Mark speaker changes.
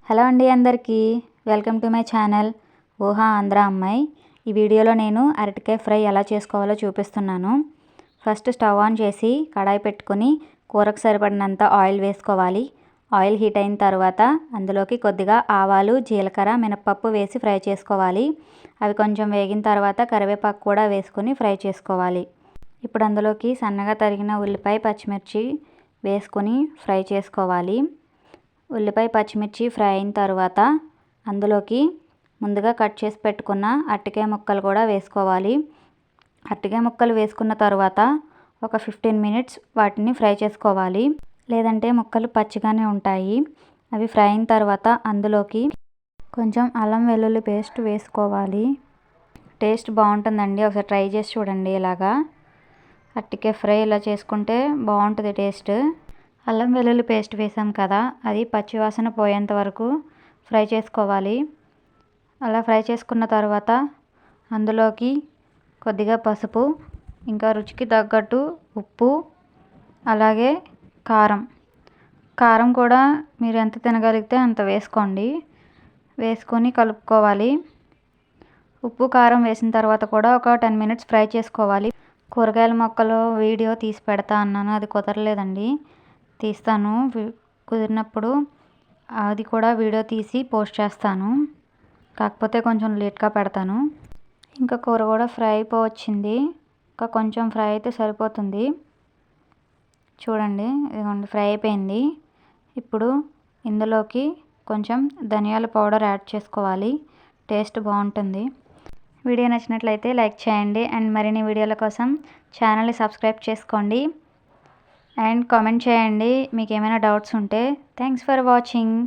Speaker 1: Hello అండి అందరికీ welcome to my channel ఊహా ఆంధ్ర అమ్మాయి. ఈ వీడియోలో నేను అరటికాయ ఫ్రై ఎలా చేసుకోవాలో చూపిస్తున్నాను. ఫస్ట్ స్టవ్ ఆన్ చేసి కడాయి పెట్టుకొని కూరకు సరిపడినంత ఆయిల్ వేసుకోవాలి. ఆయిల్ హీట్ అయిన తర్వాత అందులోకి కొద్దిగా ఆవాలు, జీలకర్ర, మినపప్పు వేసి ఫ్రై చేసుకోవాలి. అవి కొంచెం వేగిన తర్వాత కరివేపాకు కూడా వేసుకొని ఫ్రై చేసుకోవాలి. ఇప్పుడు అందులోకి సన్నగా తరిగిన ఉల్లిపాయ, పచ్చిమిర్చి వేసుకొని ఫ్రై చేసుకోవాలి. ఉల్లిపాయ, పచ్చిమిర్చి ఫ్రై అయిన తర్వాత అందులోకి ముందుగా కట్ చేసి పెట్టుకున్న అరటికాయ ముక్కలు కూడా వేసుకోవాలి. అరటికాయ ముక్కలు వేసుకున్న తర్వాత ఒక 15 మినిట్స్ వాటిని ఫ్రై చేసుకోవాలి, లేదంటే ముక్కలు పచ్చిగానే ఉంటాయి. అవి ఫ్రై అయిన తర్వాత అందులోకి కొంచెం అల్లం వెల్లుల్లి పేస్ట్ వేసుకోవాలి. టేస్ట్ బాగుంటుందండి, ఒకసారి ట్రై చేసి చూడండి. ఇలాగా అరటికాయ ఫ్రై ఇలా చేసుకుంటే బాగుంటుంది టేస్ట్. అల్లం వెల్లుల్లి పేస్ట్ వేసాం కదా, అది పచ్చివాసన పోయేంత వరకు ఫ్రై చేసుకోవాలి. అలా ఫ్రై చేసుకున్న తర్వాత అందులోకి కొద్దిగా పసుపు, ఇంకా రుచికి తగ్గట్టు ఉప్పు, అలాగే కారం కూడా మీరు ఎంత తినగలిగితే అంత వేసుకోండి. వేసుకొని కలుపుకోవాలి. ఉప్పు, కారం వేసిన తర్వాత కూడా ఒక 10 మినిట్స్ ఫ్రై చేసుకోవాలి. కూరగాయల మొక్కలు వీడియో తీసి పెడతా అన్నాను, అది కుదరలేదండి. తీస్తాను కుదిరినప్పుడు, అది కూడా వీడియో తీసి పోస్ట్ చేస్తాను. కాకపోతే కొంచెం లేట్గా పెడతాను. ఇంకా కూర కూడా ఫ్రై అయిపోవచ్చింది, ఇంకా కొంచెం ఫ్రై అయితే సరిపోతుంది. చూడండి, ఇదిగోండి ఫ్రై అయిపోయింది. ఇప్పుడు ఇందులోకి కొంచెం ధనియాల పౌడర్ యాడ్ చేసుకోవాలి, టేస్ట్ బాగుంటుంది. వీడియో నచ్చినట్లయితే లైక్ చేయండి అండ్ మరిన్ని వీడియోల కోసం ఛానల్ని సబ్స్క్రైబ్ చేసుకోండి అండ్ కామెంట్ చేయండి మీకు ఏమైనా డౌట్స్ ఉంటే. Thanks for watching.